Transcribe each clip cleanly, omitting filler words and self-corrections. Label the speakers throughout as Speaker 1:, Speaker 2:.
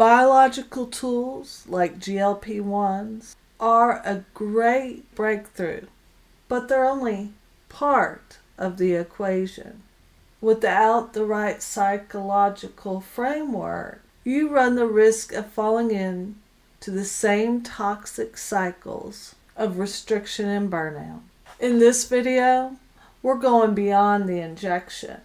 Speaker 1: Biological tools like GLP-1s are a great breakthrough, but they're only part of the equation. Without the right psychological framework, you run the risk of falling into the same toxic cycles of restriction and burnout. In this video, we're going beyond the injection,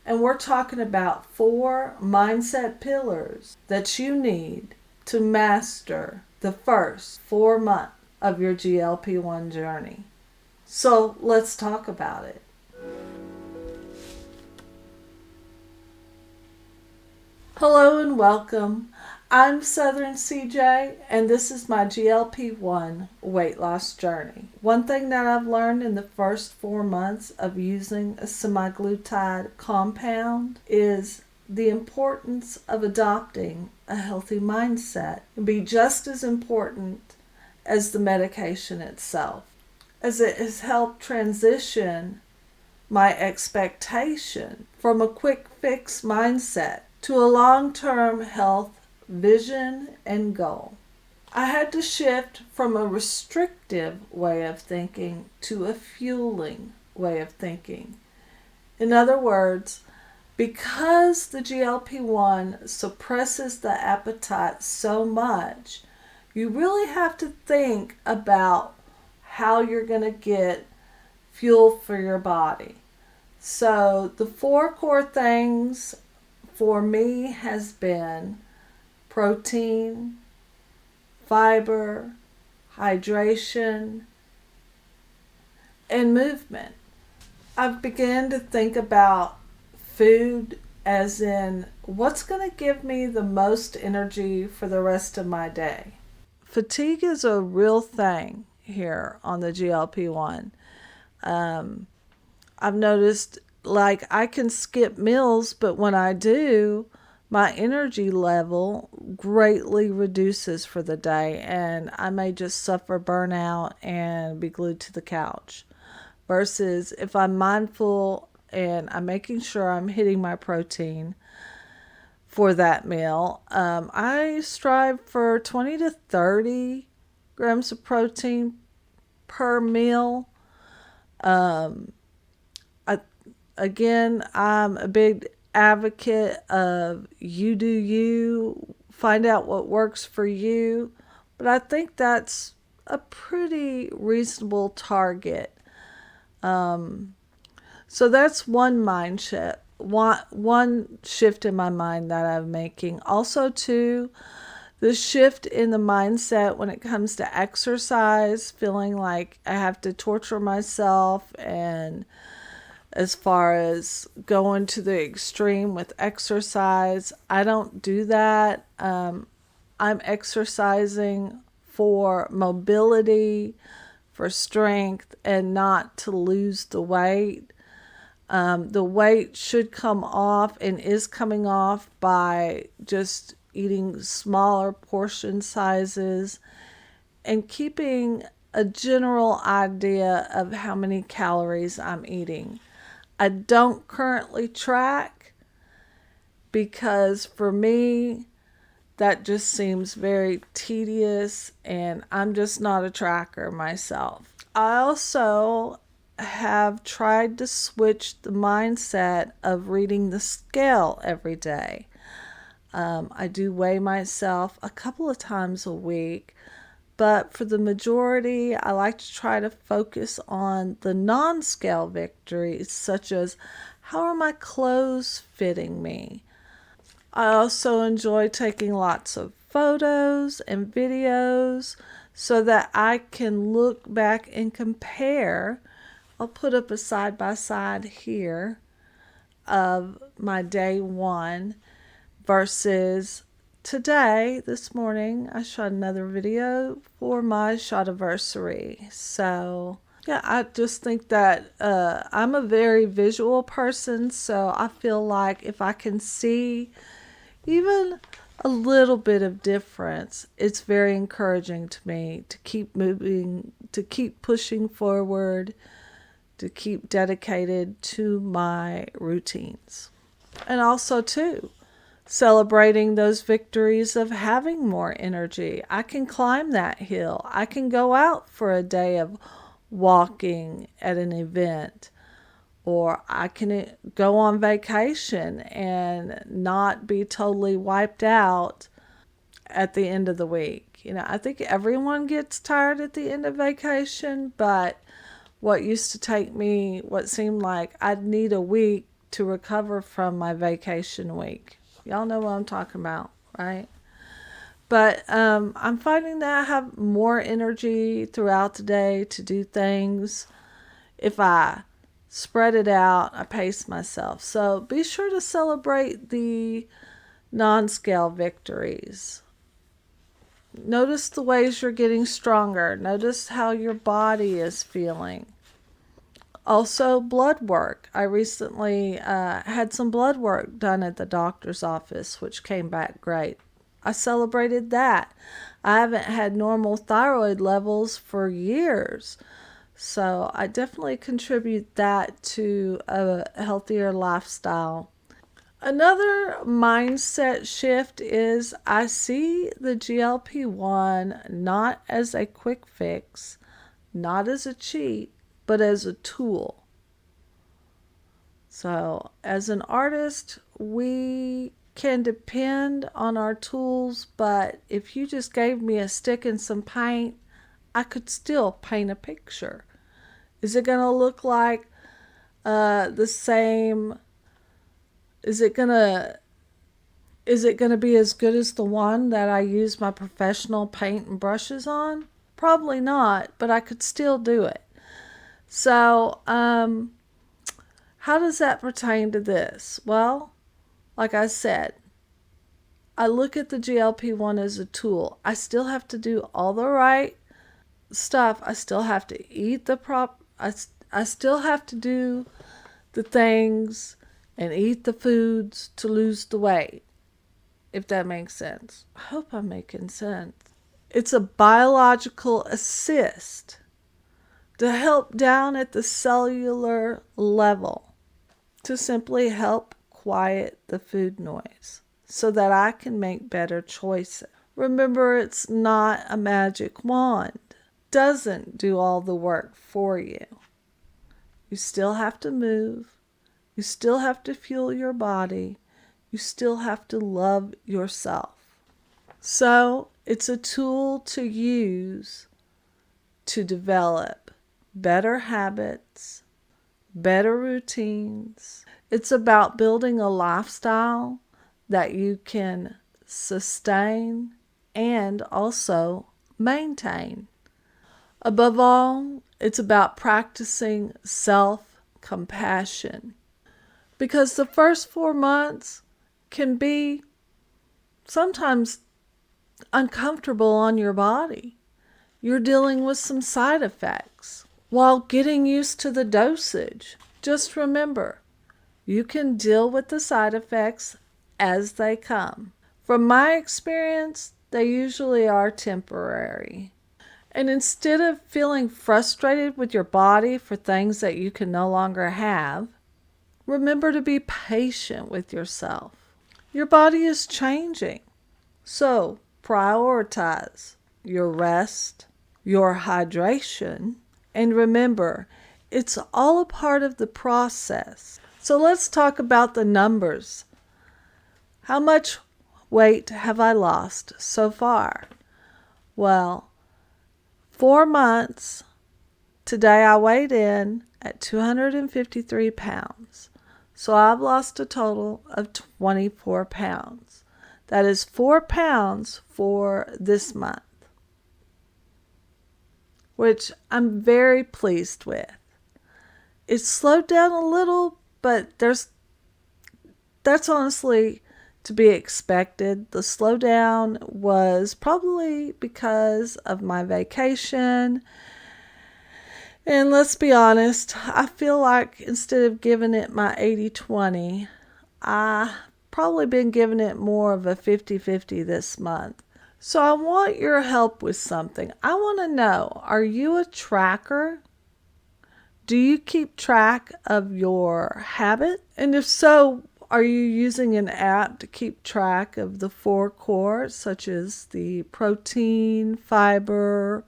Speaker 1: and we're talking about 4 mindset pillars that you need to master the first 4 months of your GLP-1 journey. So let's talk about it. Hello and welcome. I'm Southern CJ, and this is my GLP-1 weight loss journey. One thing that I've learned in the first 4 months of using a semaglutide compound is the importance of adopting a healthy mindset. It can be just as important as the medication itself, as it has helped transition my expectation from a quick fix mindset to a long-term health vision and goal. I had to shift from a restrictive way of thinking to a fueling way of thinking. In other words, because the GLP-1 suppresses the appetite so much, you really have to think about how you're going to get fuel for your body. So the 4 core things for me has been protein, fiber, hydration, and movement. I've begun to think about food as in what's going to give me the most energy for the rest of my day. Fatigue is a real thing here on the GLP-1. I've noticed I can skip meals, but when I do, my energy level greatly reduces for the day, and I may just suffer burnout and be glued to the couch. Versus if I'm mindful and I'm making sure I'm hitting my protein for that meal, I strive for 20 to 30 grams of protein per meal. Again, I'm a big advocate of you do you, find out what works for you, but I think that's a pretty reasonable target. So that's one mindset, one shift in my mind that I'm making. Also, too, the shift in the mindset when it comes to exercise, feeling like I have to torture myself, and as far as going to the extreme with exercise, I don't do that. I'm exercising for mobility, for strength, and not to lose the weight. The weight should come off and is coming off by just eating smaller portion sizes and keeping a general idea of how many calories I'm eating. I don't currently track because for me, that just seems very tedious, and I'm just not a tracker myself. I also have tried to switch the mindset of reading the scale every day. I do weigh myself a couple of times a week, but for the majority, I like to try to focus on the non-scale victories, such as how are my clothes fitting me? I also enjoy taking lots of photos and videos so that I can look back and compare. I'll put up a side-by-side here of my day 1 versus today. This morning, I shot another video for my shot-iversary. So, yeah, I just think that I'm a very visual person, so I feel like if I can see even a little bit of difference, it's very encouraging to me to keep moving, to keep pushing forward, to keep dedicated to my routines. And also, too, celebrating those victories of having more energy. I can climb that hill. I can go out for a day of walking at an event, or I can go on vacation and not be totally wiped out at the end of the week. I think everyone gets tired at the end of vacation, but what used to take me, what seemed like I'd need a week to recover from my vacation week. Y'all know what I'm talking about, right? But I'm finding that I have more energy throughout the day to do things. If I spread it out, I pace myself. So be sure to celebrate the non-scale victories. Notice the ways you're getting stronger. Notice how your body is feeling. Also, blood work. I recently had some blood work done at the doctor's office, which came back great. I celebrated that. I haven't had normal thyroid levels for years. So I definitely contribute that to a healthier lifestyle. Another mindset shift is I see the GLP-1 not as a quick fix, not as a cheat, but as a tool. So as an artist, we can depend on our tools, but if you just gave me a stick and some paint, I could still paint a picture. Is it going to look like the same? Is it gonna be as good as the one that I use my professional paint and brushes on? Probably not, but I could still do it. So, how does that pertain to this? Well, like I said, I look at the GLP-1 as a tool. I still have to do all the right stuff. I still have to eat I still have to do the things and eat the foods to lose the weight, if that makes sense. I hope I'm making sense. It's a biological assist to help down at the cellular level, to simply help quiet the food noise so that I can make better choices. Remember, it's not a magic wand. It doesn't do all the work for you. You still have to move. You still have to fuel your body. You still have to love yourself. So it's a tool to use to develop better habits, better routines. It's about building a lifestyle that you can sustain and also maintain. Above all, it's about practicing self-compassion. Because the first 4 months can be sometimes uncomfortable on your body. You're dealing with some side effects while getting used to the dosage. Just remember, you can deal with the side effects as they come. From my experience, they usually are temporary. And instead of feeling frustrated with your body for things that you can no longer have, remember to be patient with yourself. Your body is changing. So prioritize your rest, your hydration, and remember, it's all a part of the process. So let's talk about the numbers. How much weight have I lost so far? Well, 4 months, today I weighed in at 253 pounds. So I've lost a total of 24 pounds. That is 4 pounds for this month, which I'm very pleased with. It's slowed down a little, but that's honestly to be expected. The slowdown was probably because of my vacation. And let's be honest, I feel like instead of giving it my 80-20, I probably been giving it more of a 50-50 this month. So I want your help with something. I want to know, are you a tracker? Do you keep track of your habit? And if so, Are you using an app to keep track of the 4 cores, such as the protein, fiber,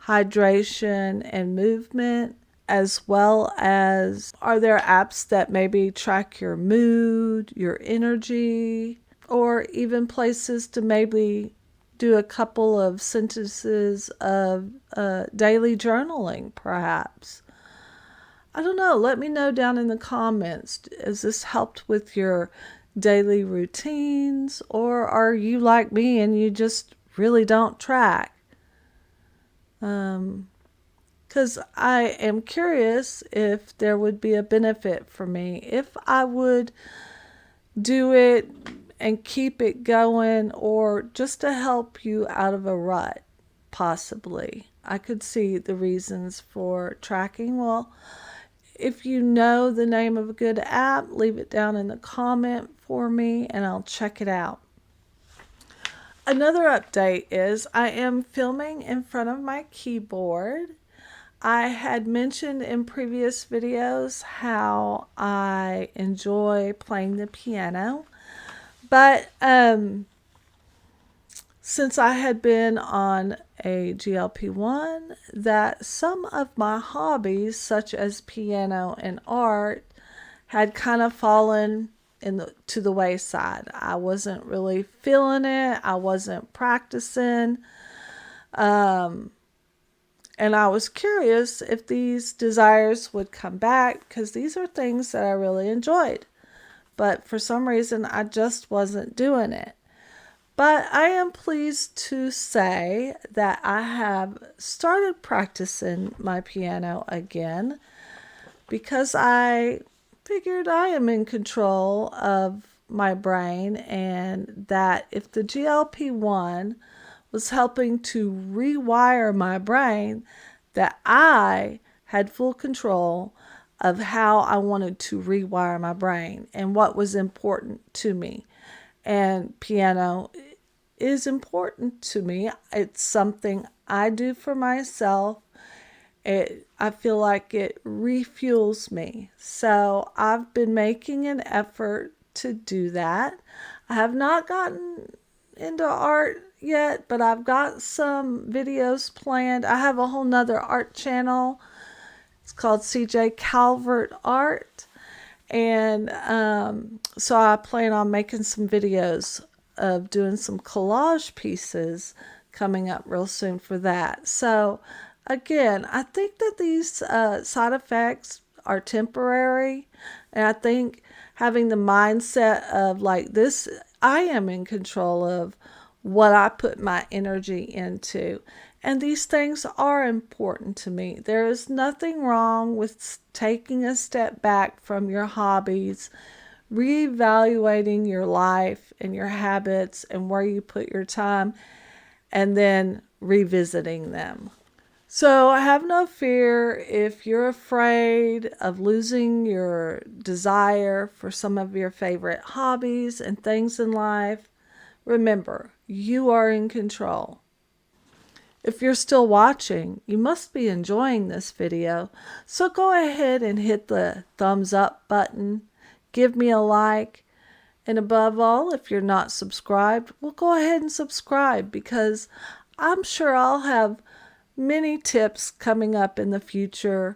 Speaker 1: hydration, and movement? As well as, are there apps that maybe track your mood, your energy, or even places to maybe do a couple of sentences of daily journaling, perhaps? I don't know. Let me know down in the comments. Has this helped with your daily routines, or are you like me and you just really don't track? Because I am curious if there would be a benefit for me if I would do it and keep it going, or just to help you out of a rut, possibly. I could see the reasons for tracking. Well, if you know the name of a good app, leave it down in the comment for me and I'll check it out. Another update is I am filming in front of my keyboard. I had mentioned in previous videos how I enjoy playing the piano, but since I had been on a GLP-1, that some of my hobbies, such as piano and art, had kind of fallen to the wayside. I wasn't really feeling it. I wasn't practicing. And I was curious if these desires would come back, because these are things that I really enjoyed. But for some reason, I just wasn't doing it. But I am pleased to say that I have started practicing my piano again, because I figured I am in control of my brain, and that if the GLP-1 was helping to rewire my brain, that I had full control of how I wanted to rewire my brain and what was important to me. And piano is important to me. It's something I do for myself. I feel like it refuels me. So I've been making an effort to do that. I have not gotten into art yet, but I've got some videos planned. I have a whole nother art channel. It's called CJ Calvert Art. And so I plan on making some videos of doing some collage pieces coming up real soon for that. So again, I think that these side effects are temporary. And I think having the mindset of like this, I am in control of what I put my energy into. And these things are important to me. There is nothing wrong with taking a step back from your hobbies, reevaluating your life and your habits and where you put your time, and then revisiting them. So have no fear if you're afraid of losing your desire for some of your favorite hobbies and things in life. Remember, you are in control. If you're still watching, you must be enjoying this video. So go ahead and hit the thumbs up button. Give me a like. And above all, if you're not subscribed, well, go ahead and subscribe, because I'm sure I'll have many tips coming up in the future.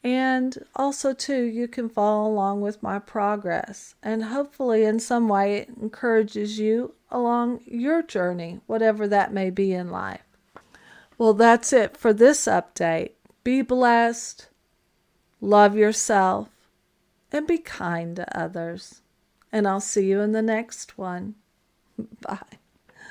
Speaker 1: And also, too, you can follow along with my progress. And hopefully in some way it encourages you along your journey, whatever that may be in life. Well, that's it for this update. Be blessed, love yourself, and be kind to others. And I'll see you in the next one. Bye.